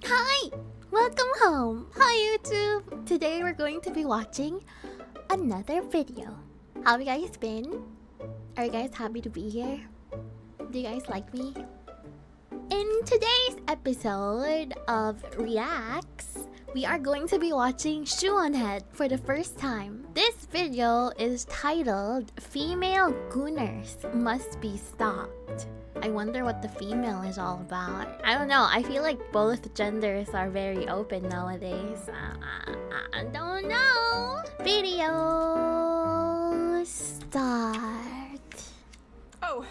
Hi! Welcome home! Hi YouTube! Today we're going to be watching another video. How have you guys been? Are you guys happy to be here? Do you guys like me? In today's episode of Reacts, we are going to be watching Shoeonhead for the first time. This video is titled Female Gooners Must Be Stopped. I wonder what the female is all about. I don't know. I feel like both genders are very open nowadays. I don't know. Video start. Oh,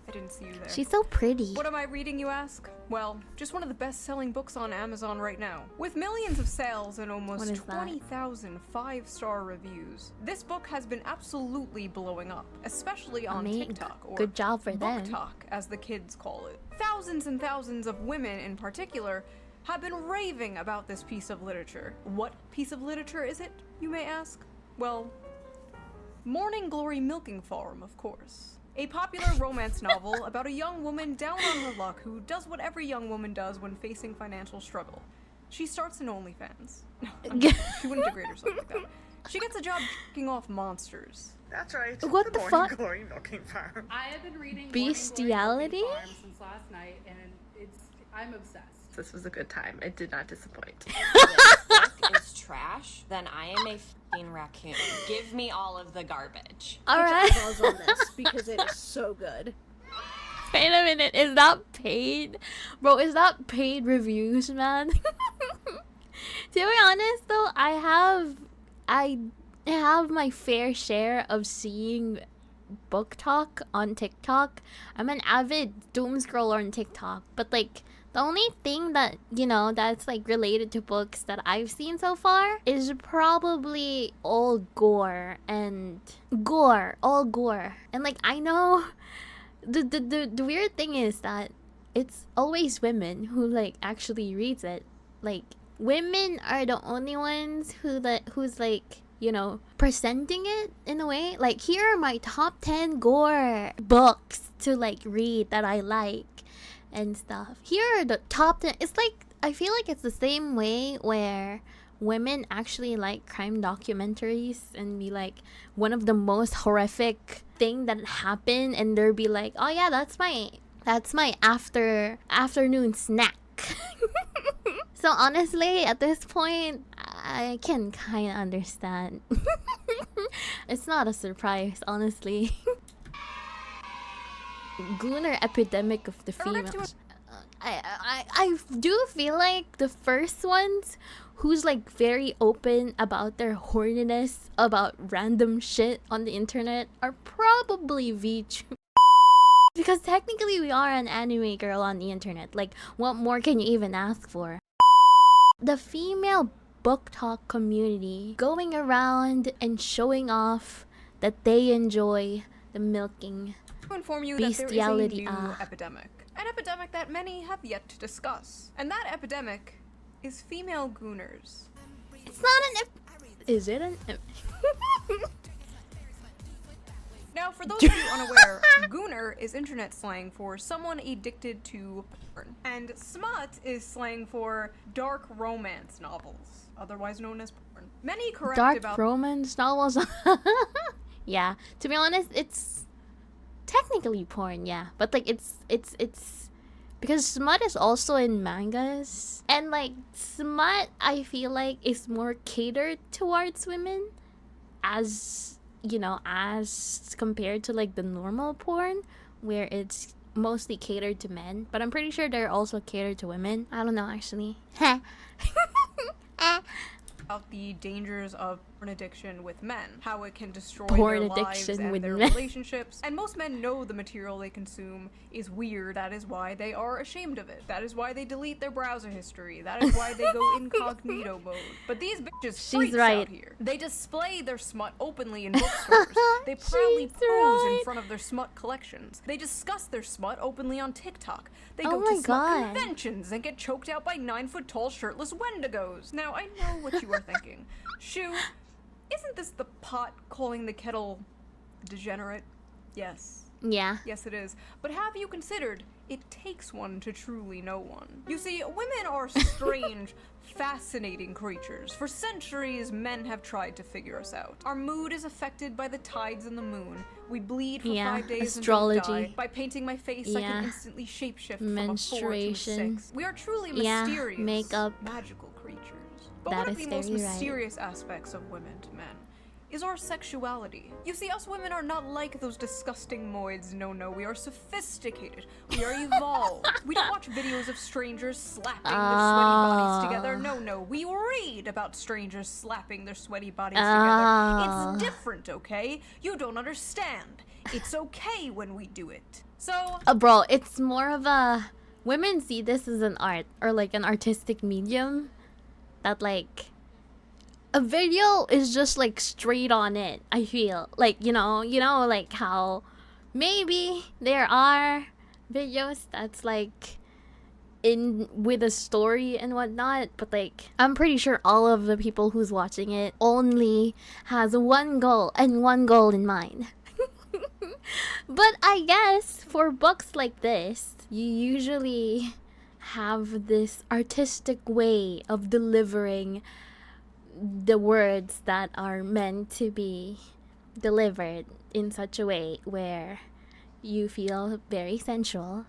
I didn't see you there. She's so pretty. What am I reading, you ask? Well, just one of the best-selling books on Amazon right now. With millions of sales and almost 20,000 five-star reviews, this book has been absolutely blowing up, especially on TikTok, or good job for them. BookTok, as the kids call it. Thousands and thousands of women in particular have been raving about this piece of literature. What piece of literature is it, you may ask? Well, Morning Glory Milking Farm, of course. A popular romance novel about a young woman down on her luck who does what every young woman does when facing financial struggle. She starts an OnlyFans. No, she wouldn't degrade herself like that. She gets a job kicking off monsters. That's right. What the fuck? Glory Milking Farm. I have been reading Bestiality? Morning Glory Milking Farm since last night, and I'm obsessed. This was a good time. It did not disappoint. This book is trash, then I am a f***ing raccoon. Give me all of the garbage. Alright. on this because it is so good. Wait a minute. Is that paid? Bro, is that paid reviews, man? To be honest though, I have my fair share of seeing book talk on TikTok. I'm an avid doom scroller on TikTok, but like the only thing that, you know, that's like related to books that I've seen so far is probably all gore. And like I know the weird thing is that it's always women who like actually reads it. Like women are the only ones who's like, you know, presenting it in a way. Like, here are my top 10 gore books to like read that I like and stuff. Here are the top 10. It's like, I feel like it's the same way where women actually like crime documentaries and be like, one of the most horrific thing that happened, and they'll be like, oh yeah, that's my afternoon snack. So honestly, at this point, I can kind of understand. It's not a surprise, honestly. Gooner epidemic of the females. I do feel like the first ones who's like very open about their horniness about random shit on the internet are probably Vtuber. Because technically we are an anime girl on the internet. Like, what more can you even ask for? The female book talk community going around and showing off that they enjoy the milking To inform you bestiality. that there is a new epidemic. An epidemic that many have yet to discuss. And that epidemic is female gooners. It's not an is it an Now, for those of you unaware, gooner is internet slang for someone addicted to porn. And smut is slang for dark romance novels, otherwise known as porn. Many correct dark about romance novels? Yeah, to be honest, it's technically porn, yeah. But like it's because smut is also in mangas. And like smut, I feel like is more catered towards women, as you know, as compared to like the normal porn where it's mostly catered to men. But I'm pretty sure they're also catered to women. I don't know, actually. about the dangers of porn addiction with men, how it can destroy Porn their lives addiction and with their men. relationships. And most men know the material they consume is weird. That is why they are ashamed of it. That is why they delete their browser history. That is why they go incognito mode. But these bitches freaks out here. They display their smut openly in bookstores. They proudly She's pose right. in front of their smut collections. They discuss their smut openly on TikTok. They Oh go my to smut God. conventions and get choked out by 9-foot-tall shirtless Wendigos. Now, I know what you are thinking. Shoo, isn't this the pot calling the kettle degenerate? Yes. Yeah. Yes, it is. But have you considered it takes one to truly know one. You see, women are strange, fascinating creatures. For centuries, men have tried to figure us out. Our mood is affected by the tides and the moon. We bleed for 5 days astrology. and then die. By painting my face, I can instantly shapeshift from a 4 to a Menstruation. 6. We are truly mysterious, makeup. magical creatures. But That one of is the most very right. mysterious aspects of women to men is our sexuality. You see, us women are not like those disgusting moids. No, we are sophisticated. We are evolved. We don't watch videos of strangers slapping their sweaty bodies together. No, we read about strangers slapping their sweaty bodies together. It's different, okay? You don't understand. It's okay when we do it. So, Bro, it's more of a... Women see this as an art, or like an artistic medium. That like... A video is just like straight on it, I feel. Like, you know, like how maybe there are videos that's like in with a story and whatnot, but like I'm pretty sure all of the people who's watching it only has one goal and one goal in mind. But I guess for books like this, you usually have this artistic way of delivering the words that are meant to be delivered in such a way where you feel very sensual.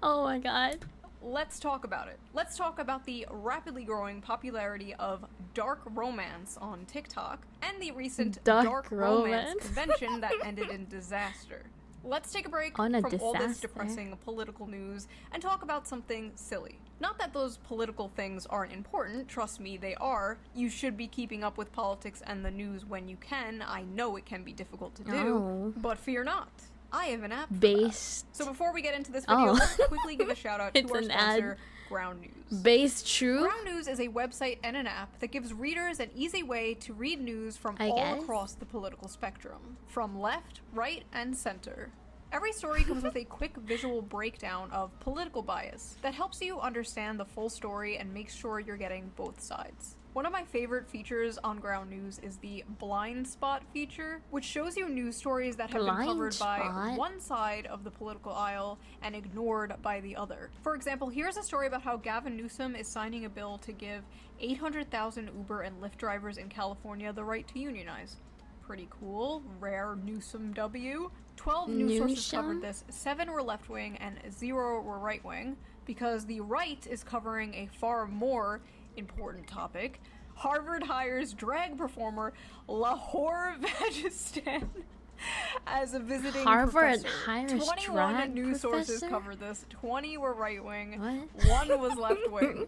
Oh my god. let's talk about it. Let's talk about the rapidly growing popularity of dark romance on TikTok and the recent dark romance convention that ended in disaster. Let's take a break On a from all this disaster. depressing political news and talk about something silly. Not that those political things aren't important, trust me, they are. You should be keeping up with politics and the news when you can. I know it can be difficult to do, Oh. but fear not. I have an app for that. Based So before we get into this video, Oh. let's quickly give a shout out It's to our an sponsor, ad. Ground News. based true. Ground News is a website and an app that gives readers an easy way to read news from I all guess. across the political spectrum, from left, right, and center. Every story comes with a quick visual breakdown of political bias that helps you understand the full story and makes sure you're getting both sides. One of my favorite features on Ground News is the blind spot feature, which shows you news stories that have been Blind covered by spot? one side of the political aisle and ignored by the other. For example, here's a story about how Gavin Newsom is signing a bill to give 800,000 Uber and Lyft drivers in California the right to unionize. Pretty cool. Rare Newsom W. 12 news sources Newsom? covered this. 7 were left-wing and 0 were right-wing, because the right is covering a far more important topic. Harvard hires drag performer Lahore Vagistan as a visiting Harvard professor. hires 21 drag news sources professor? covered this. 20 were right-wing. What? 1 was left-wing.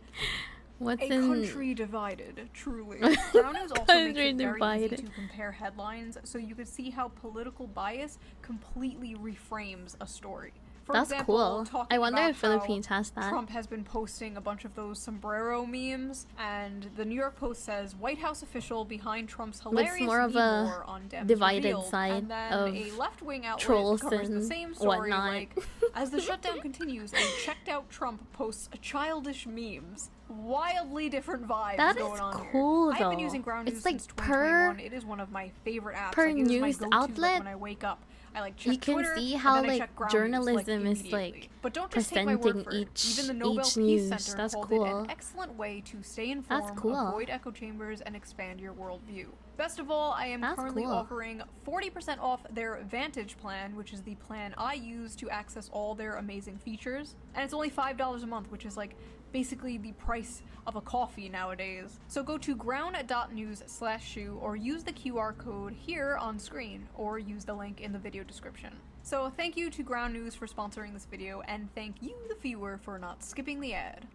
What's A in country divided, truly. Ground News also makes Country it very divided. easy to compare headlines, so you can see how political bias completely reframes a story. For That's example, cool. talking I wonder about if Philippines how has that. Trump has been posting a bunch of those sombrero memes, and the New York Post says White House official behind Trump's hilarious more of meme a war on Dems divided revealed, side and then of a left-wing outlet trolls covers the and same story whatnot. like, as the shutdown continues, a checked-out Trump posts childish memes. Wildly different vibes That going is on here. cool, I've been though. using Ground News It's like since per- 2021. It is one of my favorite apps. per Like, it is my news go-to, like, outlet, when I wake up. I like check you can Twitter, see and how, then I like, check Ground News, journalism is, immediately. like, But don't just take my word presenting for it. each- Even the Nobel each Peace news. Center That's called cool. it an excellent way to stay informed, cool. avoid echo chambers, and expand your worldview. Best of all, I am That's currently cool. offering 40% off their Vantage plan, which is the plan I use to access all their amazing features. And it's only $5 a month, which is like basically the price of a coffee nowadays. So go to ground.news/shoe or use the QR code here on screen, or use the link in the video description. So thank you to Ground News for sponsoring this video, and thank you, the viewer, for not skipping the ad.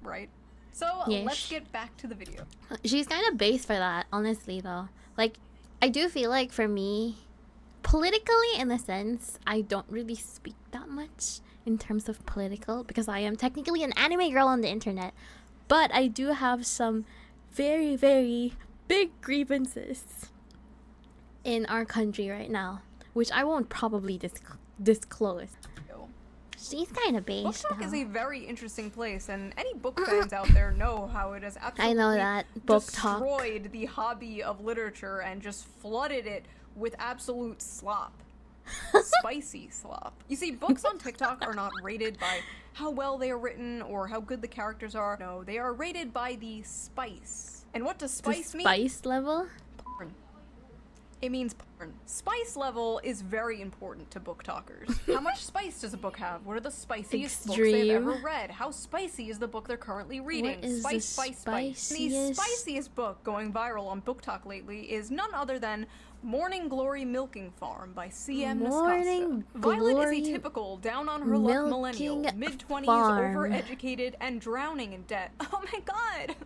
Right? So Yes. let's get back to the video. She's kind of based for that, honestly, though. Like, I do feel like for me, politically, in a sense, I don't really speak that much in terms of political, because I am technically an anime girl on the internet. But I do have some very, very big grievances in our country right now, which I won't probably disclose. Yo. She's kind of Book based, Talk is though. a very interesting place, and any book fans out there know how it has absolutely I know that. Book Talk. destroyed the hobby of literature and just flooded it with absolute slop. spicy slop. You see, books on TikTok are not rated by how well they are written or how good the characters are. No, they are rated by the spice. And what does spice The mean? spice level? Porn. It means porn. Spice level is very important to book talkers. How much spice does a book have? What are the spiciest books they've ever read? How spicy is the book they're currently reading? What is the spice. The spiciest book going viral on Book Talk lately is none other than Morning Glory Milking Farm by C.M. Morning Nascasa. Violet Glory is a typical, down-on-her-luck millennial, Milking mid-20s, Farm. overeducated, and drowning in debt. Oh my god!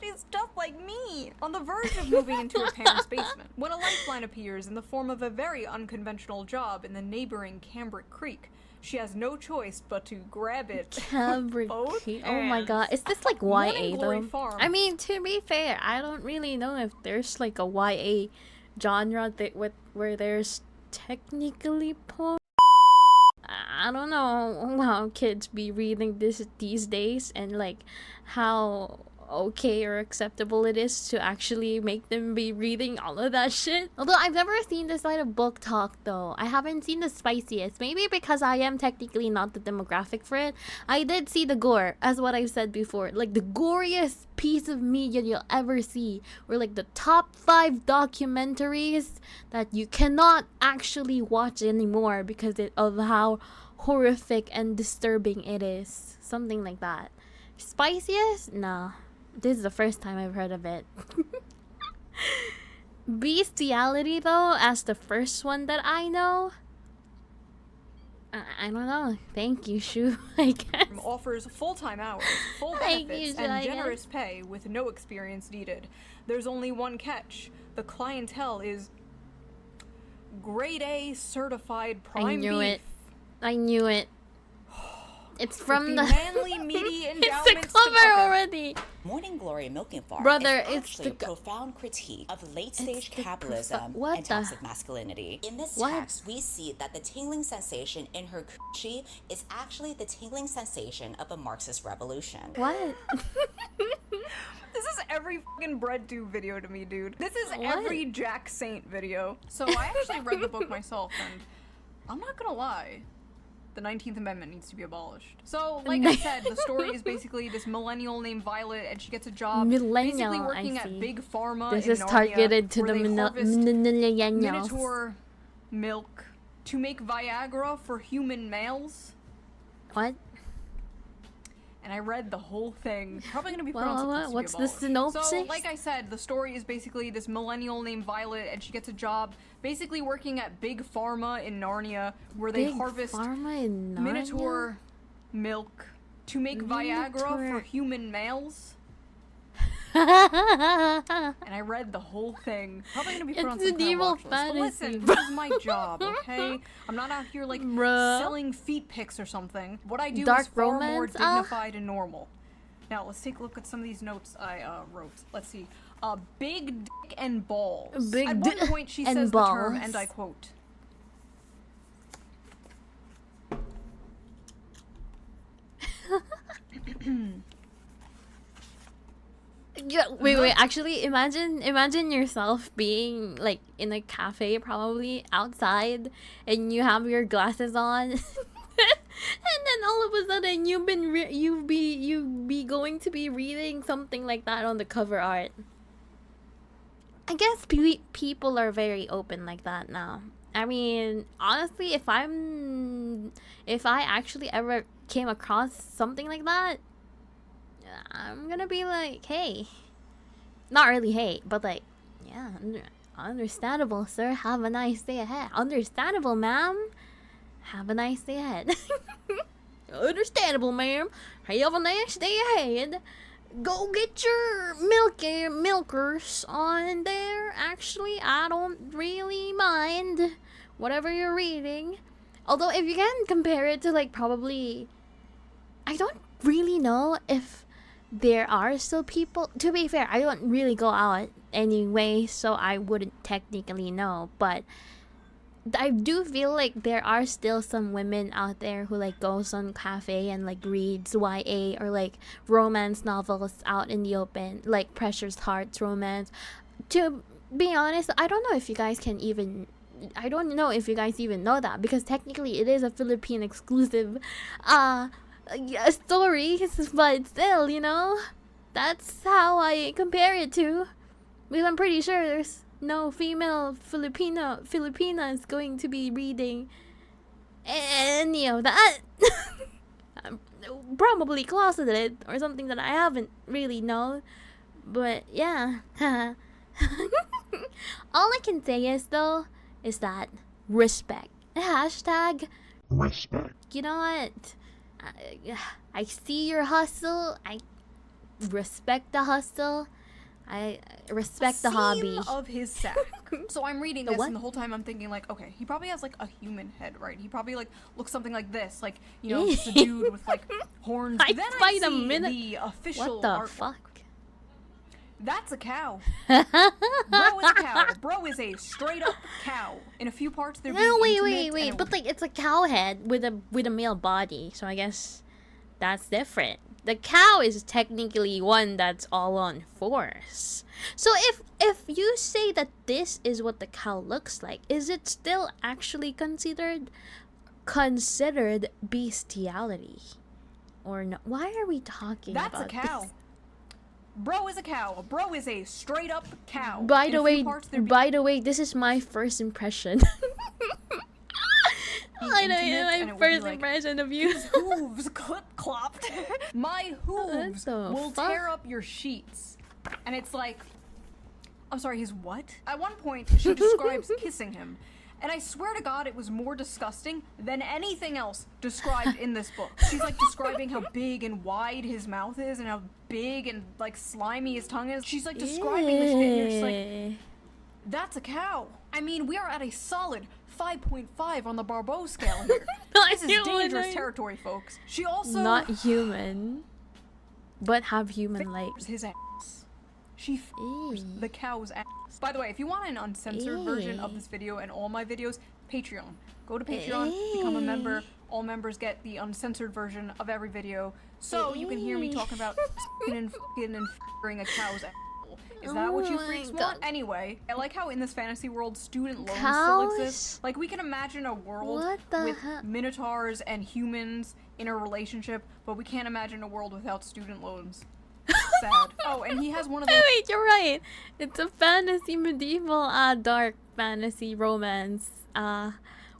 She's just like me, on the verge of moving into her parents' basement, when a lifeline appears in the form of a very unconventional job in the neighboring Cambric Creek. She has no choice but to grab it. Cambric both Creek. Oh my god. Is this like Morning YA Glory though? Farm. I mean, to be fair, I don't really know if there's like a YA genre where there's technically porn. I don't know how kids be reading this these days, and like how okay or acceptable it is to actually make them be reading all of that shit. Although I've never seen this side of Book Talk though. I haven't seen the spiciest. Maybe because I am technically not the demographic for it. I did see the gore, as what I said before. Like the goriest piece of media you'll ever see were like the top 5 documentaries that you cannot actually watch anymore because of how horrific and disturbing it is. Something like that. Spiciest? Nah. This is the first time I've heard of it. Bestiality, though, as the first one that I know. I don't know. Thank you, Shu, I guess. Offers full-time hours, full Thank benefits, you, Shu, I and guess. generous pay with no experience needed. There's only one catch. The clientele is grade A certified prime I knew beef. it. I knew it. It's from the the... manly, meaty it's the endowments cover to already. Morning Glory Milking Farm Brother, is it's actually a the profound critique of late-stage the capitalism what and the- toxic masculinity. In this What? text, we see that the tingling sensation in her coochie is actually the tingling sensation of a Marxist revolution. What? This is every fucking breadtube video to me, dude. This is What? every Jack Saint video. So I actually read the book myself, and I'm not gonna lie. The 19th Amendment needs to be abolished. So, like I said, the story is basically this millennial named Violet, and she gets a job basically Millennial, working I see. at Big Pharma This in is Narnia, targeted to where the they harvest millennials. Minotaur milk to make Viagra for human males. What? And I read the whole thing. Probably gonna be Well, pronounced supposed to be what's the abolished. synopsis? So, like I said, the story is basically this millennial named Violet, and she gets a job basically working at Big Pharma in Narnia, where they Big harvest Pharma in Narnia? Minotaur milk to make Viagra for Minotaur. human males. And I read the whole thing. Probably gonna be put It's on some kind of medieval watch list. But fantasy, listen, bro. this is my job, okay? I'm not out here like Bruh. selling feet pics or something. What I do Dark is far more romance, ah? dignified and normal. Now let's take a look at some of these notes I wrote. Let's see. Big dick and balls. Big At one dick point she and says the term, balls. and I quote. Yeah, wait. Actually, imagine yourself being like in a cafe, probably outside, and you have your glasses on, and then all of a sudden you be going to be reading something like that on the cover art. I guess people are very open like that now. I mean, honestly, if I actually ever came across something like that, I'm gonna be like, hey. Not really hey, but like, yeah, understandable, sir. Have a nice day ahead. Understandable, ma'am. Have a nice day ahead. Understandable, ma'am. Have a nice day ahead. Go get your milkers on there. Actually, I don't really mind whatever you're reading. Although, if you can compare it to like probably, I don't really know if there are still people. To be fair, I don't really go out anyway, so I wouldn't technically know. But I do feel like there are still some women out there who like goes on cafe and like reads YA or like romance novels out in the open, like Precious Hearts romance. To be honest, I don't know if you guys can even I don't know if you guys even know that, because technically it is a Philippine exclusive story, but still, you know, that's how I compare it to. Because I'm pretty sure there's no female Filipina is going to be reading any of that. I'm probably closeted or something that I haven't really known. But yeah. All I can say is though is that respect. Hashtag respect. You know what? I see your hustle. I respect the hustle. I respect the hobby. Of his sack. So I'm reading this, what? and the whole time I'm thinking like, okay, he probably has like a human head, right? He probably like looks something like this, like, you know, just a dude with like horns. I Then fight I a see minute. the official What the artwork. fuck? That's a cow. Bro is a cow. Bro is a straight up cow. In a few parts, they're being No, intimate, wait. and But like, it's a cow head with a male body, so I guess that's different. The cow is technically one that's all on fours. So if you say that this is what the cow looks like, is it still actually considered bestiality, or no? Why are we talking that's about a cow. this? Bro is a cow. Bro is a straight up cow. By In the a few way, parts, they're being this is my first impression. I know, intimate, my and it would be first like, impression of you. hooves clip clopped. My hooves the will fuck? tear up your sheets. And it's like, I'm sorry, his what? At one point, she describes kissing him. And I swear to God, it was more disgusting than anything else described in this book. She's like describing how big and wide his mouth is and how big and like slimy his tongue is. She's like describing this shit and you're just like, that's a cow. I mean, we are at a solid 5.5 on the Barbeau scale here. This is dangerous territory, folks. She also Not human, but have human-like. his ass. She the cow's ass. By the way, if you want an uncensored version of this video and all my videos, Patreon. Go to Patreon, become a member. All members get the uncensored version of every video, so you can hear me talking about and f***ing a cow's ass. Is that what you freaks want? Anyway, I like how in this fantasy world, student loans still exist. Like, we can imagine a world with minotaurs and humans in a relationship, but we can't imagine a world without student loans. Sad. Oh, and he has one of those. Wait, you're right. It's a fantasy medieval, dark fantasy romance,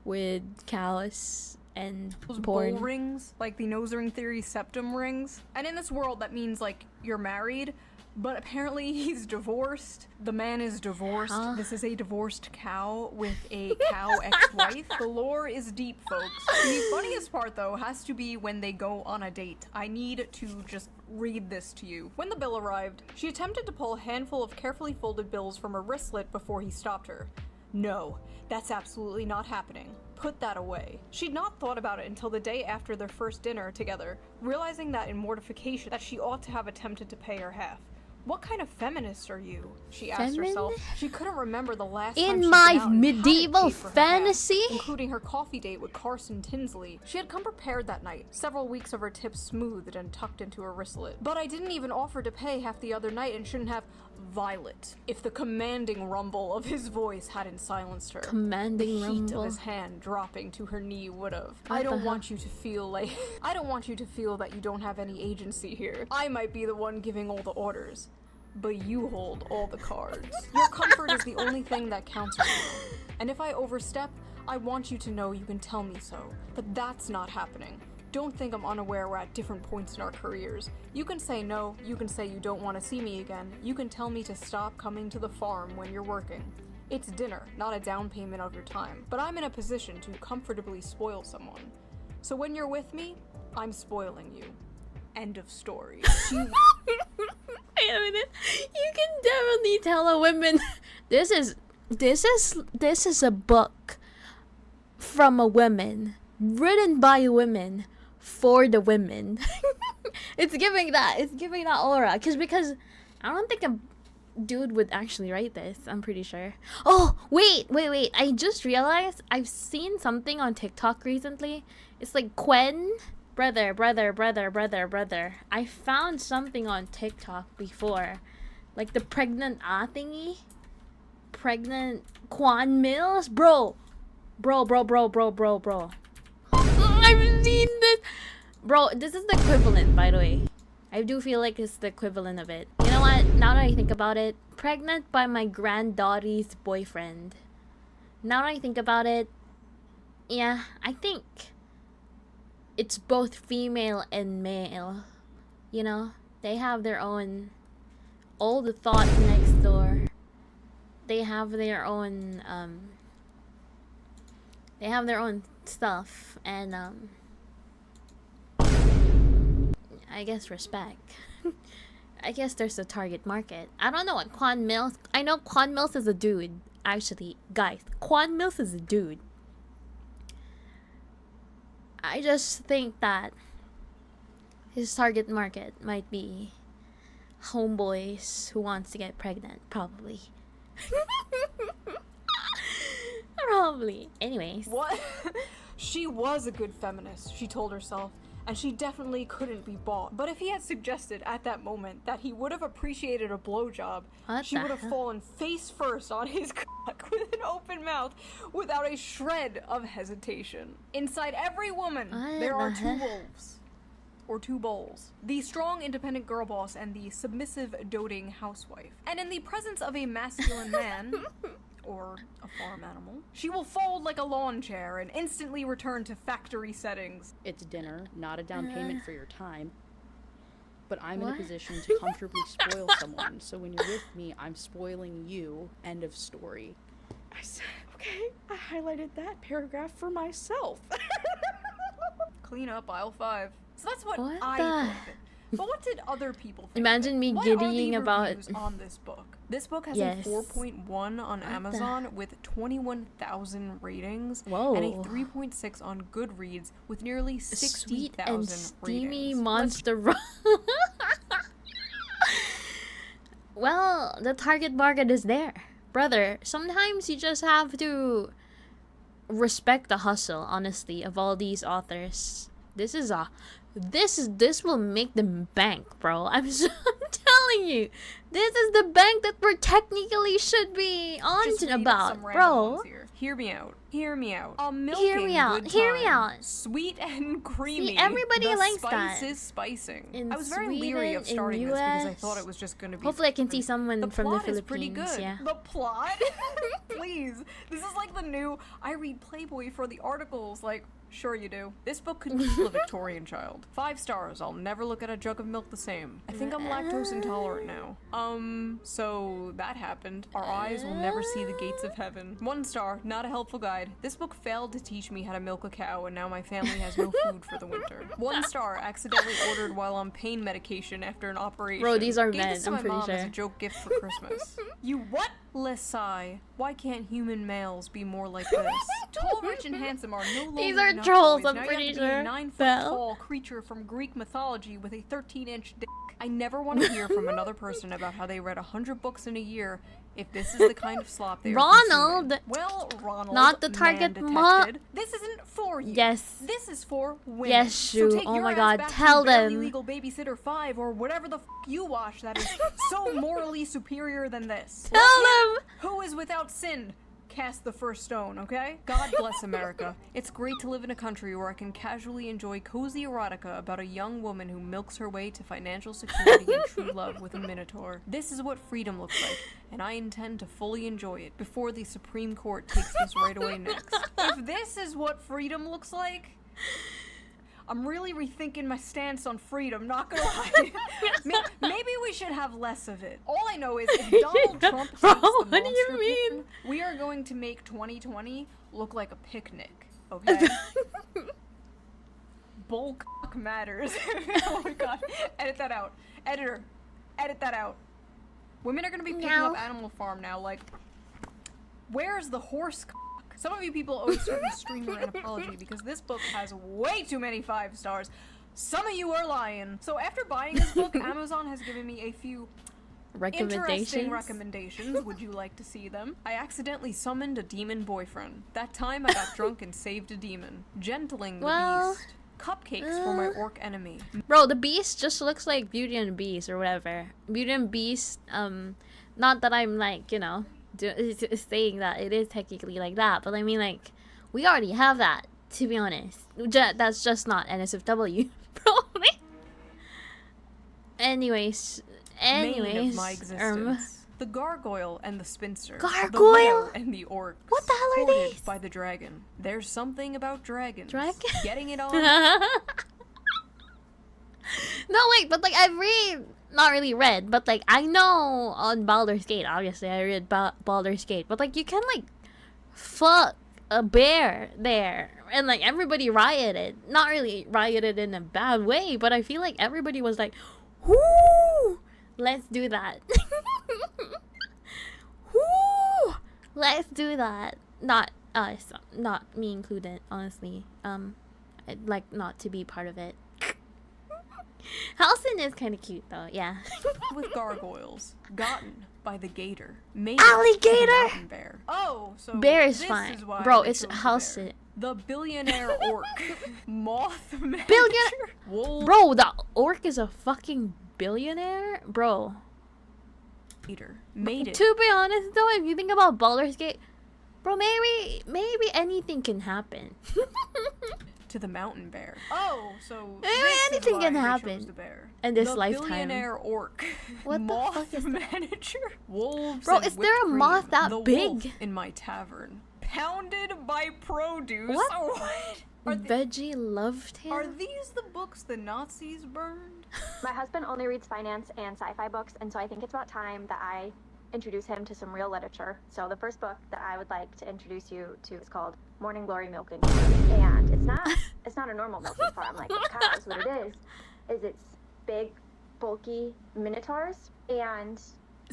with cows and porn. Bull rings, like the nose ring theory septum rings. And in this world, that means like you're married, but apparently he's divorced. The man is divorced. This is a divorced cow with a cow ex-wife. The lore is deep, folks. The funniest part, though, has to be when they go on a date. I need to just read this to you. When the bill arrived, she attempted to pull a handful of carefully folded bills from her wristlet before he stopped her. No, that's absolutely not happening. Put that away. She'd not thought about it until the day after their first dinner together, realizing that in mortification that she ought to have attempted to pay her half. What kind of feminist are you? She asked herself. She couldn't remember the last time In she'd my been out and medieval hadn't paid for her half, fantasy? including her coffee date with Carson Tinsley. She had come prepared that night, several weeks of her tips smoothed and tucked into her wristlet. But I didn't even offer to pay half the other night and shouldn't have. Violet. If the commanding rumble of his voice hadn't silenced her, Commanding the heat rumble. of his hand dropping to her knee would have. What I the don't hell? want you to feel like I don't want you to feel that you don't have any agency here. I might be the one giving all the orders, but you hold all the cards. Your comfort is the only thing that counts right now. And if I overstep, I want you to know you can tell me so. But that's not happening. Don't think I'm unaware we're at different points in our careers. You can say no, you can say you don't want to see me again, you can tell me to stop coming to the farm when you're working. It's dinner, not a down payment of your time, but I'm in a position to comfortably spoil someone. So when you're with me, I'm spoiling you. End of story. Wait a minute. You can definitely tell a woman this is a book from a woman, written by a woman, for the women. It's giving that aura. Because I don't think a dude would actually write this. I'm pretty sure. Oh, wait. I just realized I've seen something on TikTok recently. It's like Quen. Brother. I found something on TikTok before. Like the pregnant thingy. pregnant Quan Mills? Bro. I've seen this. Bro, this is the equivalent, by the way. I do feel like it's the equivalent of it. You know what? Now that I think about it, pregnant by my granddaughter's boyfriend. Now that I think about it, yeah, I think it's both female and male. You know? They have their own old thought next door. They have their own stuff, and I guess respect. I guess there's a target market. I don't know what Quan Mills. I know Quan Mills is a dude. Actually, guys, Quan Mills is a dude. I just think that his target market might be homeboys who wants to get pregnant, probably. Probably. Anyways. What? She was a good feminist, she told herself, and she definitely couldn't be bought. But if he had suggested at that moment that he would have appreciated a blowjob, she would have fallen face first on his cock with an open mouth without a shred of hesitation. Inside every woman, there are two wolves. Or two bowls. The strong, independent girl boss and the submissive, doting housewife. And in the presence of a masculine man, or a farm animal, she will fold like a lawn chair and instantly return to factory settings. It's dinner, not a down payment for your time. But I'm in a position to comfortably spoil someone, so when you're with me, I'm spoiling you. End of story. I said, okay, I highlighted that paragraph for myself. Clean up aisle 5. So that's what What I the- thought of it. But what did other people think? Imagine me what are giddying the about reviews on this book? This book has Yes. a 4.1 on Amazon with 21,000 ratings. Whoa. And a 3.6 on Goodreads with nearly Sweet 60,000 and steamy ratings. monster. Well, the target market is there, brother. Sometimes you just have to respect the hustle, honestly, of all these authors. This will make them bank, bro. I'm telling you, this is the bank that we're technically should be on Just read about, some random bro. ones here. Hear me out. Hear me out. A milking Hear me out. good Hear me time. out. Sweet and creamy. everybody the likes spice that. is spicing. In I was very leery of Sweden, in starting this because I US. thought it was just going to be. Hopefully I can see someone the from the plot is pretty Philippines, good. yeah. The plot? Please. This is like the new. I read Playboy for the articles. Like. Sure you do. This book could kill a Victorian child. 5 stars. I'll never look at a jug of milk the same. I think I'm lactose intolerant now. So that happened. Our eyes will never see the gates of heaven. 1 star. Not a helpful guide. This book failed to teach me how to milk a cow, and now my family has no food for the winter. 1 star. Accidentally ordered while on pain medication after an operation. Bro, these are Gave men, this to I'm my pretty mom as a sure. joke gift for Christmas. You what? Lesai. Why can't human males be more like this? Tall, rich, and handsome are no longer These are enough trolls, boys. I'm Now pretty you have to sure. be a 9-foot Belle. tall creature from Greek mythology with a 13-inch dick. I never want to hear from another person about how they read 100 books in a year if this is the kind of slop they are Ronald! consuming. Well, Ronald, Not the target man mo- detected, this isn't for you. Yes. This is for women. Yes, So Shu. take Oh your my ass god, back to tell Barely them. Legal Babysitter 5 or whatever the f you watch that is so morally superior than this. Tell them! Who is without sin? Cast the first stone, okay? God bless America. It's great to live in a country where I can casually enjoy cozy erotica about a young woman who milks her way to financial security and true love with a minotaur. This is what freedom looks like, and I intend to fully enjoy it before the Supreme Court takes this right away next. If this is what freedom looks like, I'm really rethinking my stance on freedom, not gonna lie. Maybe we should have less of it. All I know is if Donald Trump takes Bro, the what do you monster mean? ban, we are going to make 2020 look like a picnic, okay? Bull cock matters. Oh my god. Edit that out. Editor, edit that out. Women are gonna be picking Meow. up Animal Farm now, like, where's the horse cock? Some of you people owe a certain streamer an apology because this book has way too many 5 stars. Some of you are lying. So after buying this book, Amazon has given me a few interesting recommendations. Would you like to see them? I accidentally summoned a demon boyfriend. That time I got drunk and saved a demon. Gentling the Well, beast. Cupcakes for my orc enemy. Bro, the Beast just looks like Beauty and the Beast or whatever. Beauty and Beast, not that I'm like, you know, saying that it is technically like that, but I mean, like, we already have that, to be honest. That's just not NSFW, probably. Anyways, Main of my existence. The gargoyle and the spinster. Gargoyle? The whale and the orc. What the hell are Courted these? by the dragon. There's something about dragons. Dragon? Getting it on. No, wait, but like not really read, but like I know on Baldur's Gate, obviously I read Baldur's Gate, but like you can like fuck a bear there, and like everybody rioted. Not really rioted in a bad way, but I feel like everybody was like, whoo, let's do that. Whoo, let's do that. Not us, not me included, honestly. I'd like not to be part of it. Halcyon is kind of cute though, yeah. With gargoyles. Gotten by the gator. Made Alligator? by the mountain bear. Oh, so Bear is this fine. is why Bro, they it's chose the Halcyon. bear. The billionaire orc. Moth manager. Billionaire? Wolf Bro, the orc is a fucking billionaire? Bro. eater. Made it. To be honest though, if you think about Baldur's Gate, bro, maybe anything can happen. To the mountain bear. Oh, so Maybe this is anything why can they happen chose the bear. in this the lifetime. Billionaire orc. What the Moth fuck is that? manager. Wolves. Bro, and is there a whipped moth cream. that the big? Wolf in my tavern. Pounded by produce. What? What? Veggie love Are tale? these the books the Nazis burned? My husband only reads finance and sci-fi books, and so I think it's about time that I introduce him to some real literature. So the first book that I would like to introduce you to is called Morning Glory Milking Farm. And it's not a normal milking farm like with cows. What it is it's big, bulky minotaurs, and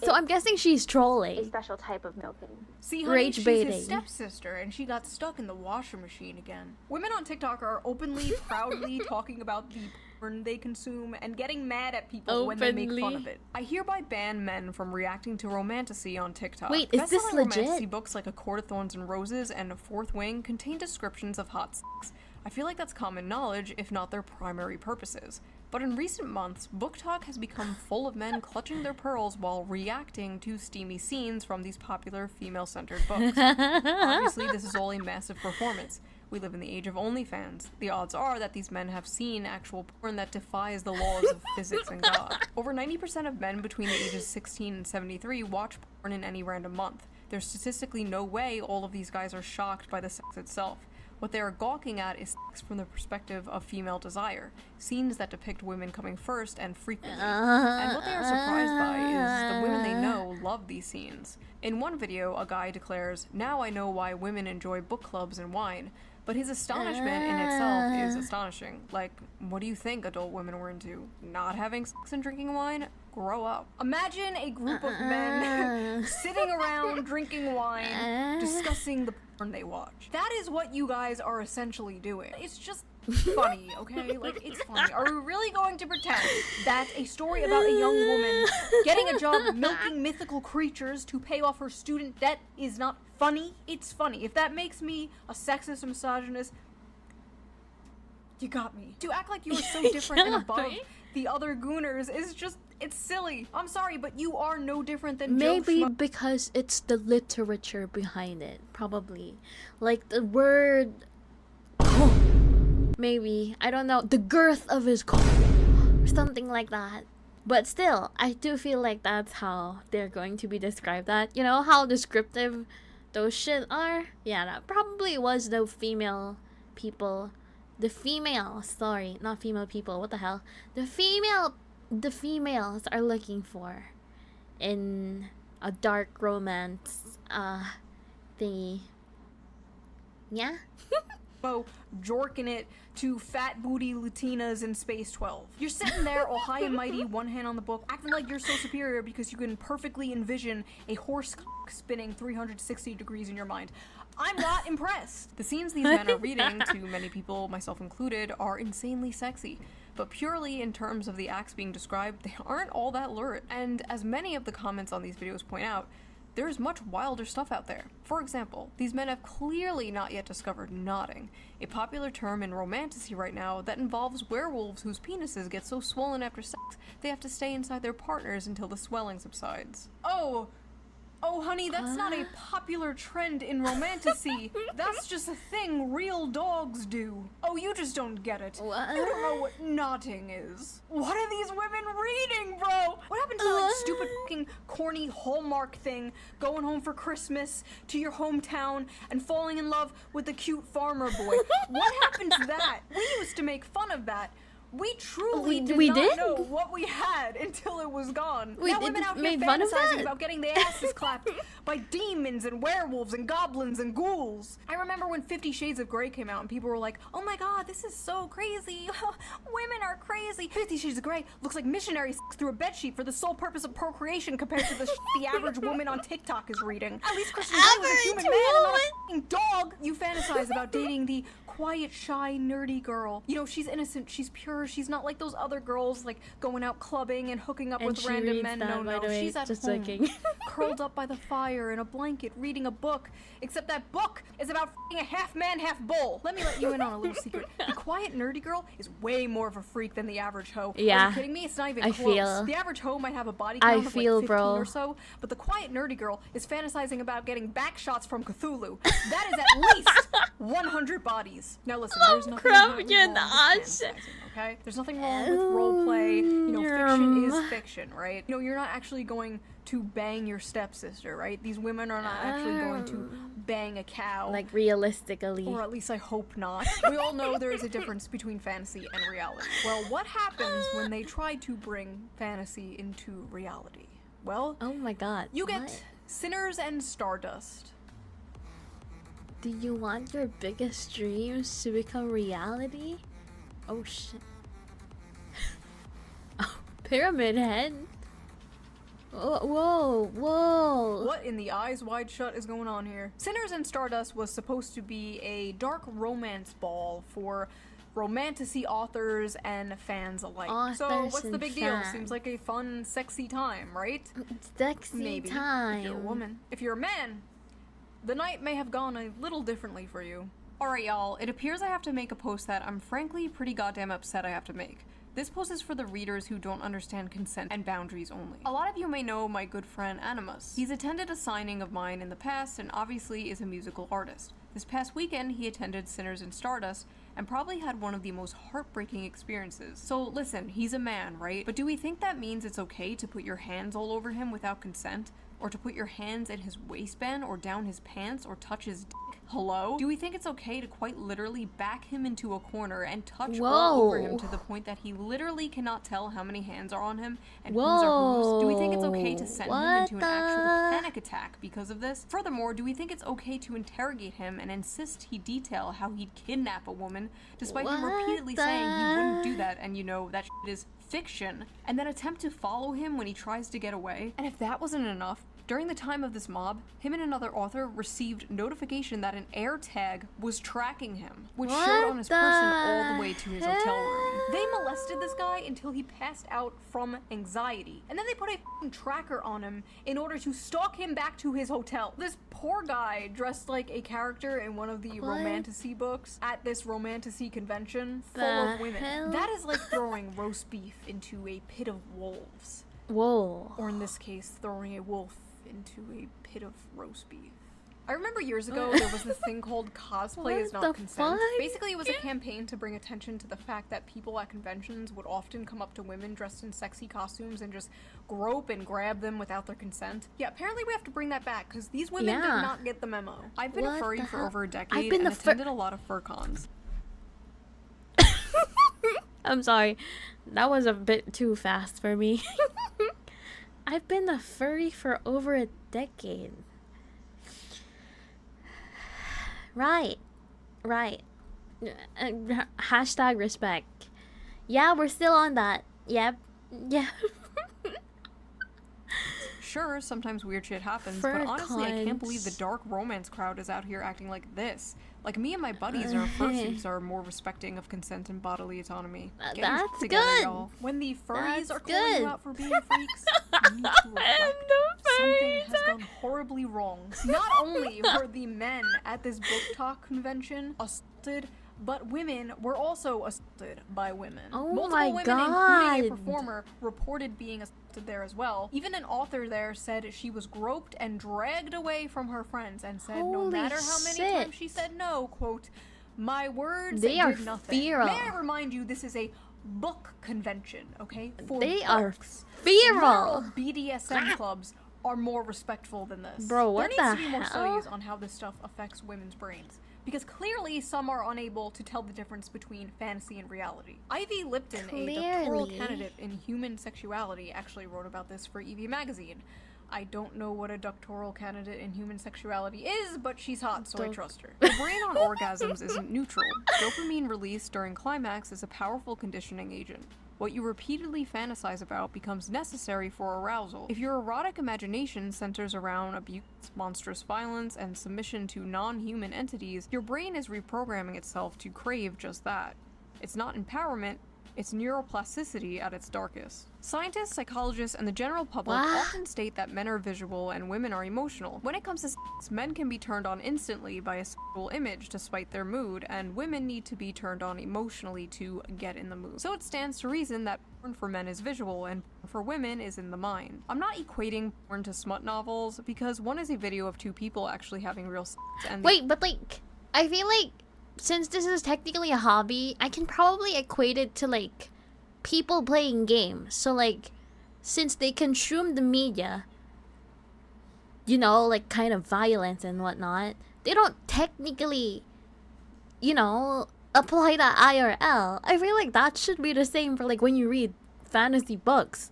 So I'm guessing she's a trolling. special type of milking. See, honey, Rage she's baiting. his stepsister, and she got stuck in the washer machine again. Women on TikTok are openly, proudly talking about the porn they consume and getting mad at people when they make fun Openly? of it. I hereby ban men from reacting to romantasy on TikTok. Wait, is this Best-selling legit? romantasy books like A Court of Thorns and Roses and A Fourth Wing contain descriptions of hot sex. I feel like that's common knowledge, if not their primary purposes. But in recent months, book talk has become full of men clutching their pearls while reacting to steamy scenes from these popular female-centered books. Obviously, this is all a massive performance. We live in the age of OnlyFans. The odds are that these men have seen actual porn that defies the laws of physics and God. Over 90% of men between the ages 16 and 73 watch porn in any random month. There's statistically no way all of these guys are shocked by the sex itself. What they are gawking at is sex from the perspective of female desire, scenes that depict women coming first and frequently. And what they are surprised by is the women they know love these scenes. In one video, a guy declares, "Now I know why women enjoy book clubs and wine." But his astonishment in itself is astonishing. Like, what do you think adult women were into? Not having sex and drinking wine? Grow up. Imagine a group of men sitting around drinking wine, discussing the porn they watch. That is what you guys are essentially doing. It's just funny, okay? Like, it's funny. Are we really going to pretend that a story about a young woman getting a job milking mythical creatures to pay off her student debt is not funny? It's funny. If that makes me a sexist or misogynist, you got me. To act like you are so different and above the other Gooners is just, it's silly. I'm sorry, but you are no different than Maybe Joe because it's the literature behind it, probably. Like the word maybe, I don't know, the girth of his coat or something like that. But still, I do feel like that's how they're going to be described. That, you know, how descriptive those shit are? Yeah, that probably was the female people. The female, sorry, not female people, what the hell? The females are looking for in a dark romance thingy. Yeah? Mo jorking it to fat booty Latinas in Space 12. You're sitting there all high and mighty, one hand on the book, acting like you're so superior because you can perfectly envision a horse cock spinning 360 degrees in your mind. I'm not impressed. The scenes these men are reading, to many people, myself included, are insanely sexy. But purely in terms of the acts being described, they aren't all that lurid. And as many of the comments on these videos point out, there's much wilder stuff out there. For example, these men have clearly not yet discovered nodding, a popular term in romantasy right now that involves werewolves whose penises get so swollen after sex they have to stay inside their partners until the swelling subsides. Oh, Oh, honey, that's not a popular trend in romantasy. That's just a thing real dogs do. Oh, you just don't get it. What? You don't know what knotting is. What are these women reading, bro? What happened to that like, stupid fucking corny Hallmark thing, going home for Christmas to your hometown and falling in love with the cute farmer boy? What happened to that? We used to make fun of that. We truly did not know what we had until it was gone. We now women out here fun of fantasizing that? about getting their asses clapped by demons and werewolves and goblins and ghouls. I remember when 50 Shades of Grey came out and people were like, oh my god, this is so crazy. Women are crazy. 50 Shades of Grey looks like missionary sex through a bedsheet for the sole purpose of procreation compared to the average woman on TikTok is reading. At least Christian Grey was a human man and not a fucking dog. You fantasize about dating the quiet, shy, nerdy girl. You know, she's innocent, she's pure, she's not like those other girls, like going out clubbing and hooking up with random men. No, she's at home, curled up by the fire in a blanket, reading a book. Except that book is about f***ing a half man, half bull. Let me let you in on a little secret. The quiet, nerdy girl is way more of a freak than the average hoe. Yeah. Are you kidding me? It's not even close. Feel. The average hoe might have a body count of like 15 bro. or so, but the quiet, nerdy girl is fantasizing about getting back shots from Cthulhu. That is at least 100 bodies. Now listen, there's nothing wrong with fantasizing, okay? There's nothing wrong with roleplay. You know, fiction is fiction, right? You know, you're not actually going to bang your stepsister, right? These women are not actually going to bang a cow. Like, realistically. Or at least I hope not. We all know there is a difference between fantasy and reality. Well, what happens when they try to bring fantasy into reality? Well, oh my god. You get Sinners and Stardust. Do you want your biggest dreams to become reality? Oh shit. Oh, Pyramid Head. Whoa. What in the eyes wide shut is going on here? Sinners and Stardust was supposed to be a dark romance ball for romantasy authors and fans alike. So what's the big deal? Seems like a fun, sexy time, right? Sexy time. If you're a woman. If you're a man, the night may have gone a little differently for you. Alright y'all, it appears I have to make a post that I'm frankly pretty goddamn upset I have to make. This post is for the readers who don't understand consent and boundaries only. A lot of you may know my good friend Animus. He's attended a signing of mine in the past and obviously is a musical artist. This past weekend he attended Sinners and Stardust and probably had one of the most heartbreaking experiences. So listen, he's a man, right? But do we think that means it's okay to put your hands all over him without consent? Or to put your hands in his waistband or down his pants or touch his dick? Hello? Do we think it's okay to quite literally back him into a corner and touch all over him to the point that he literally cannot tell how many hands are on him and whose are whose? Do we think it's okay to send him into an actual panic attack because of this? Furthermore, do we think it's okay to interrogate him and insist he detail how he'd kidnap a woman despite him repeatedly saying he wouldn't do that and you know that shit is fiction, and then attempt to follow him when he tries to get away? And if that wasn't enough, during the time of this mob, him and another author received notification that an air tag was tracking him, which showed on his person all the way to his hotel room. They molested this guy until he passed out from anxiety, and then they put a f***ing tracker on him in order to stalk him back to his hotel. This poor guy dressed like a character in one of the romantasy books at this romantasy convention full of women. That is like throwing roast beef into a pit of wolves. Whoa. Or in this case, throwing a wolf into a pit of roast beef. I remember years ago there was this thing called cosplay is not consent. Basically it was a campaign to bring attention to the fact that people at conventions would often come up to women dressed in sexy costumes and just grope and grab them without their consent. Yeah, apparently we have to bring that back because these women did not get the memo. I've been a furry for over a decade and attended a lot of fur cons. I'm sorry, that was a bit too fast for me. I've been a furry for over a decade. Right. Hashtag respect. Yeah, we're still on that. Yep. Yeah. Sure, sometimes weird shit happens, but honestly, I can't believe the dark romance crowd is out here acting like this. Like, me and my buddies in our fursuits are more respecting of consent and bodily autonomy. That's together, good. Y'all. When the furries are calling you out for being freaks, you need to reflect. Something has gone horribly wrong. Not only were the men at this book talk convention assaulted but women were also assaulted by women. Oh Multiple my women, God. including a performer, reported being assaulted there as well. Even an author there said she was groped and dragged away from her friends and said no Holy matter how many shit. times she said no, quote, my words They did are nothing. feral. May I remind you, this is a book convention, okay? For They are books. feral. Literal BDSM clubs are more respectful than this. Bro, what there needs the to be more hell? studies on how this stuff affects women's brains. Because clearly some are unable to tell the difference between fantasy and reality. Ivy Lipton, a doctoral Clearly. candidate in human sexuality, actually wrote about this for EV Magazine. I don't know what a doctoral candidate in human sexuality is, but she's hot, so I trust her. The brain on orgasms isn't neutral. Dopamine release during climax is a powerful conditioning agent. What you repeatedly fantasize about becomes necessary for arousal. If your erotic imagination centers around abuse, monstrous violence, and submission to non-human entities, your brain is reprogramming itself to crave just that. It's not empowerment, it's neuroplasticity at its darkest. Scientists, psychologists, and the general public What? often state that men are visual and women are emotional. When it comes to sex, men can be turned on instantly by a sexual image to spite their mood, and women need to be turned on emotionally to get in the mood. So it stands to reason that porn for men is visual and porn for women is in the mind. I'm not equating porn to smut novels, because one is a video of two people actually having real sex, and Wait, but like, I feel like since this is technically a hobby, I can probably equate it to like people playing games. So like, since they consume the media, you know, like kind of violence and whatnot, they don't technically, you know, apply that IRL. I feel like that should be the same for like when you read fantasy books,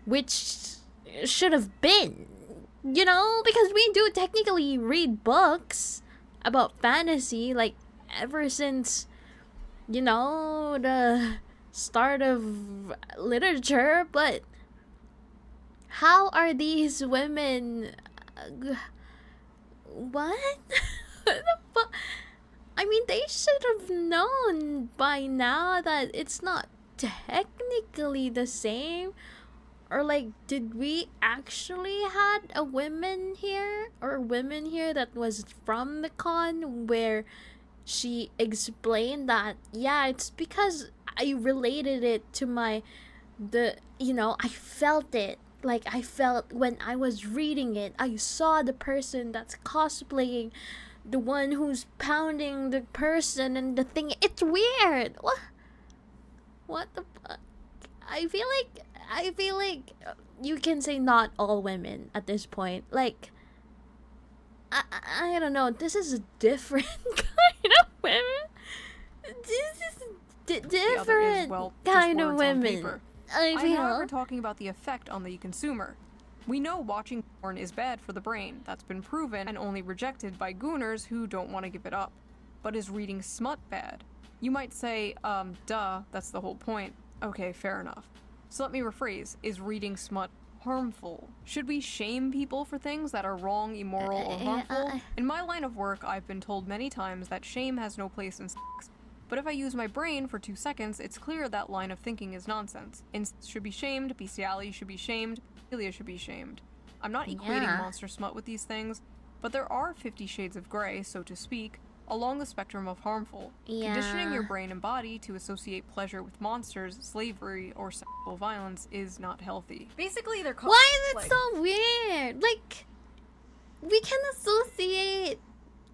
which should have been, you know, because we do technically read books about fantasy, like ever since, you know, the start of literature, but how are these women what? What the fuck? I mean, they should have known by now that it's not technically the same. Or like, did we actually had a women here that was from the con where she explained that, yeah, it's because I related it to I felt it. Like, I felt when I was reading it, I saw the person that's cosplaying the one who's pounding the person and the thing. It's weird. What the fuck? I feel like you can say not all women at this point. Like, I don't know. This is a different kind of women. This is different kind of women. I I'm however feel. talking about the effect on the consumer. We know watching porn is bad for the brain. That's been proven and only rejected by Gooners who don't want to give it up. But is reading smut bad? You might say, duh, that's the whole point. Okay, fair enough. So let me rephrase. Is reading smut harmful? Should we shame people for things that are wrong, immoral, or harmful? In my line of work, I've been told many times that shame has no place in sex. But if I use my brain for 2 seconds, it's clear that line of thinking is nonsense. Incest should be shamed, bestiality should be shamed, pedophilia should be shamed. I'm not equating monster smut with these things, but there are 50 shades of gray, so to speak, along the spectrum of harmful. Conditioning your brain and body to associate pleasure with monsters, slavery, or sexual violence is not healthy. Basically, they're Why is it so weird? Like, we can associate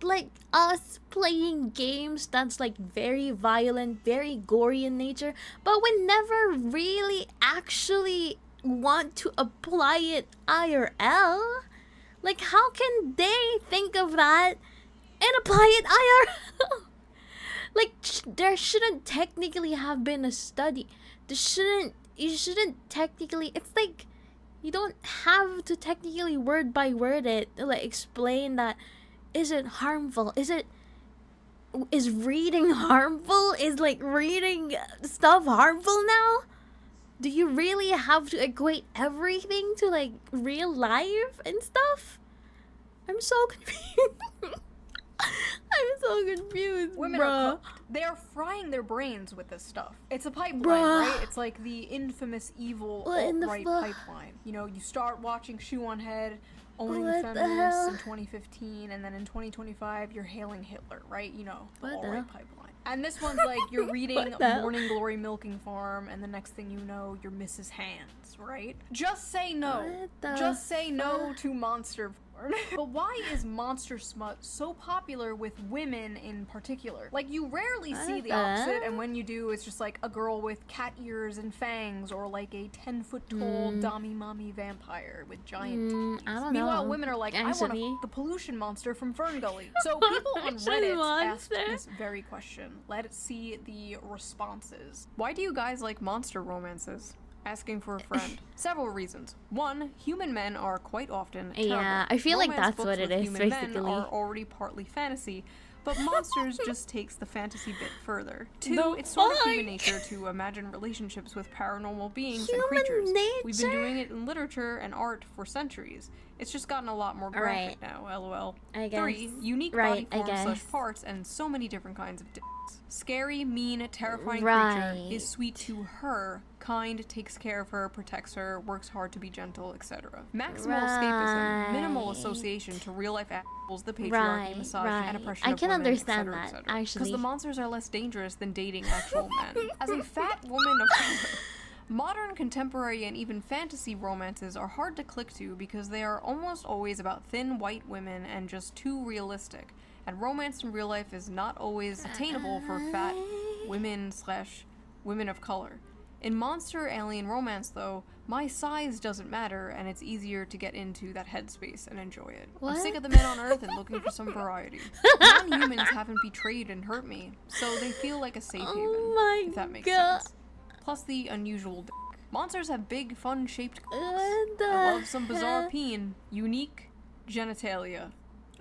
like us playing games that's like very violent, very gory in nature, but we never really actually want to apply it IRL. Like, how can they think of that and apply it IRL? Like, there shouldn't technically have been a study. You shouldn't technically, it's like, you don't have to technically word by word it to like explain that. Is it harmful? Is reading harmful? Is like reading stuff harmful now? Do you really have to equate everything to like real life and stuff? I'm so confused. I'm so confused, Women bruh. are cooked. They are frying their brains with this stuff. It's a pipeline, Bruh. right? It's like the infamous evil What in the alt-right fuck? pipeline. You know, you start watching Shoeonhead, owning What the the feminists hell? in 2015, and then in 2025 you're hailing Hitler, right? You know, the What the alt-right hell? pipeline. And this one's like you're reading What the hell? Morning Glory Milking Farm, and the next thing you know, you're Mrs. Hands, right? Just say no. What the Just say no fuck? to monster porn. But why is monster smut so popular with women in particular? Like, you rarely see What the the opposite, and when you do, it's just like a girl with cat ears and fangs, or like a 10-foot-tall dummy mommy vampire with giant titties. I don't Meanwhile, know. women are like, I want Actually. the pollution monster from Fern Gully. So people on Pollution Reddit asked monster? this very question. Let's see the responses. Why do you guys like monster romances? Asking for a friend. Several reasons. One, human men are quite often terrible. Yeah, I feel like Romance that's books what it with is, human men basically. are already partly fantasy, but monsters just takes the fantasy bit further. Two, The it's sort of fuck? human nature to imagine relationships with paranormal beings Human and creatures. We've been nature? doing it in literature and art for centuries. It's just gotten a lot more graphic now, lol. I Three, guess. unique Right, body I forms slash guess. parts and so many different kinds of dicks. Scary, mean, terrifying Right. creature is sweet to her, kind, takes care of her, protects her, works hard to be gentle, etc. Maximal escapism, minimal Right. association to real life assholes, the patriarchy, Right, misogyny, and right. oppression I of can women, understand etc., that, etc. Because actually. the monsters are less dangerous than dating actual men. As a fat woman of color, modern, contemporary, and even fantasy romances are hard to click to because they are almost always about thin white women and just too realistic. And romance in real life is not always attainable for fat women slash women of color. In monster alien romance, though, my size doesn't matter, and it's easier to get into that headspace and enjoy it. What? I'm sick of the men on Earth and looking for some variety. Non-humans haven't betrayed and hurt me, so they feel like a safe haven, Oh my if that makes God. sense. Plus the unusual dick. Monsters have big, fun-shaped cocks. What the I love some bizarre heck? peen. Unique genitalia.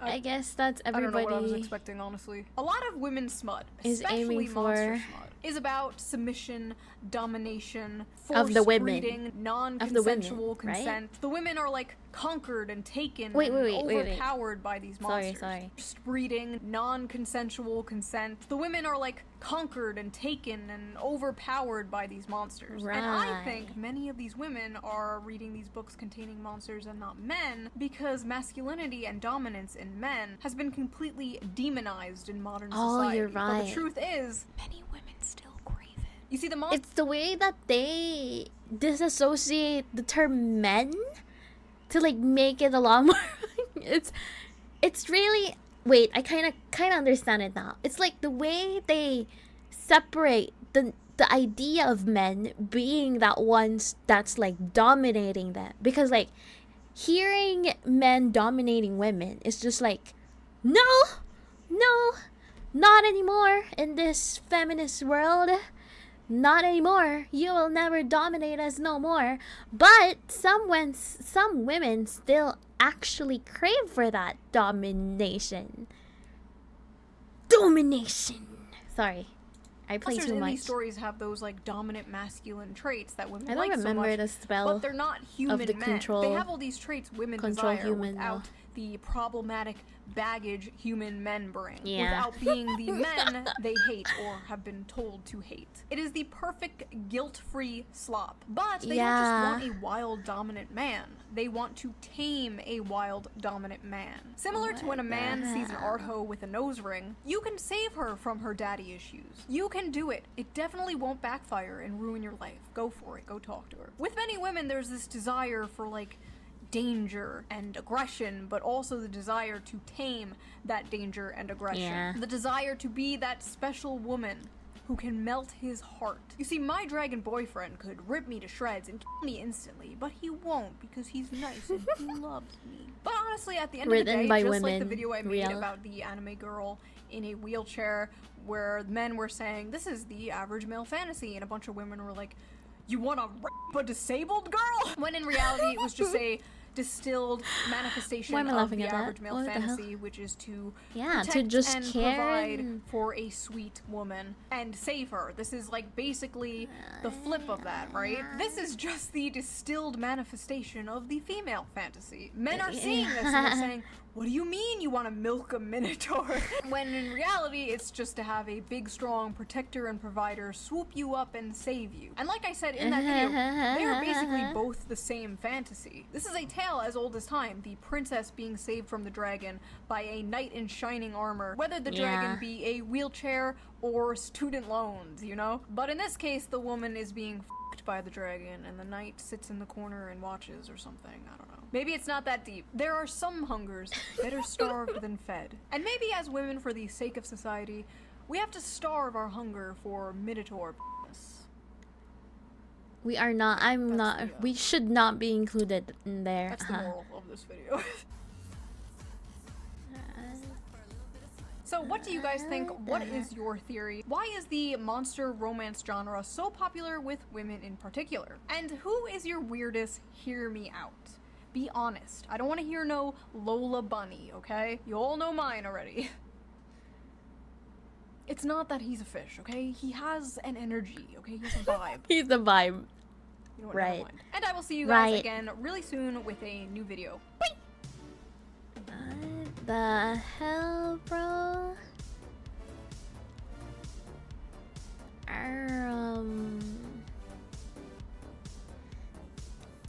I guess that's I don't know what I was everybody. expecting, honestly. A lot of women's smut, Is especially aiming monster for- smut, is about submission, domination, Of the women. breeding, Of the women, non-consensual right? consent. The women are like conquered and taken Wait, and wait, wait. overpowered by these Sorry, monsters. sorry. Forced breeding, non-consensual consent. The women are like conquered and taken and overpowered by these monsters. And I think Right. many of these women are reading these books containing monsters and not men because masculinity and dominance in men has been completely demonized in modern Oh, society. you're But right. the truth is, many women still crave it. You see, the monsters. It's the way that they disassociate the term men to like make it a lot more. it's really wait. I kind of understand it now. It's like the way they separate the idea of men being that ones that's like dominating them, because like hearing men dominating women is just like no, not anymore in this feminist world. Not anymore. You will never dominate us no more. But some women still actually crave for that domination. Sorry, I play Monsters too in much. these stories have those like dominant masculine traits that women I don't like so remember much, the spell but they're not human the men. control- They have all these traits women control desire human, without though. the problematic baggage human men bring, Yeah. without being the men they hate or have been told to hate. It is the perfect guilt-free slop. But they Yeah. don't just want a wild dominant man. They want to tame a wild dominant man. Similar to when a man sees an art hoe with a nose ring, you can save her from her daddy issues. You can do it. It definitely won't backfire and ruin your life. Go for it. Go talk to her. With many women, there's this desire for like danger and aggression, but also the desire to tame that danger and aggression. Yeah. The desire to be that special woman who can melt his heart. You see, my dragon boyfriend could rip me to shreds and kill me instantly, but he won't because he's nice and he loves me. But honestly, at the end of Written the day, by just like the women, video I made real. about the anime girl in a wheelchair where men were saying, this is the average male fantasy, and a bunch of women were like, you wanna rape a disabled girl? When in reality, it was just a distilled manifestation Why am I of laughing the at that? average male What the hell? fantasy, which is to Yeah, to protect just and care provide and- for a sweet woman and save her. This is like basically the flip of that, right? This is just the distilled manifestation of the female fantasy. Men are seeing this and they're saying, what do you mean you want to milk a minotaur? When in reality, it's just to have a big, strong protector and provider swoop you up and save you. And like I said in that video, they are basically both the same fantasy. This is a tale as old as time, the princess being saved from the dragon by a knight in shining armor, whether the dragon be a wheelchair or student loans, you know? But in this case, the woman is being f***ed by the dragon, and the knight sits in the corner and watches or something, I don't know. Maybe it's not that deep. There are some hungers better starved than fed. And maybe as women, for the sake of society, we have to starve our hunger for minotaur p***ness. We are not. We should not be included in there. That's the moral of this video. So what do you guys think? What is your theory? Why is the monster romance genre so popular with women in particular? And who is your weirdest hear me out? Be honest. I don't want to hear no Lola Bunny, okay? You all know mine already. It's not that he's a fish, okay? He has an energy, okay? He's a vibe. He's the vibe. You know what, right. never mind. And I will see you guys again really soon with a new video. Bye! What the hell, bro?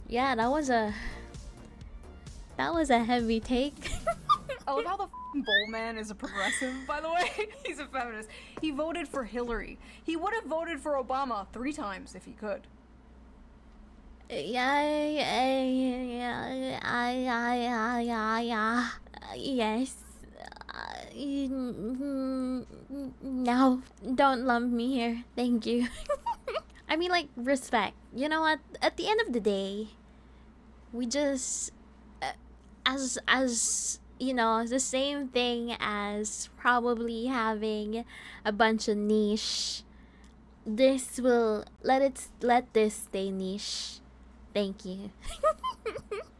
Yeah, that was a heavy take. I love how the f***ing Bowl Man is a progressive, by the way. He's a feminist. He voted for Hillary. He would have voted for Obama 3 times if he could. Yes. No, don't lump me here. Thank you. I mean, like, respect. You know what? At the end of the day, we just, as you know, the same thing as probably having a bunch of niche. This will let this stay niche. Thank you.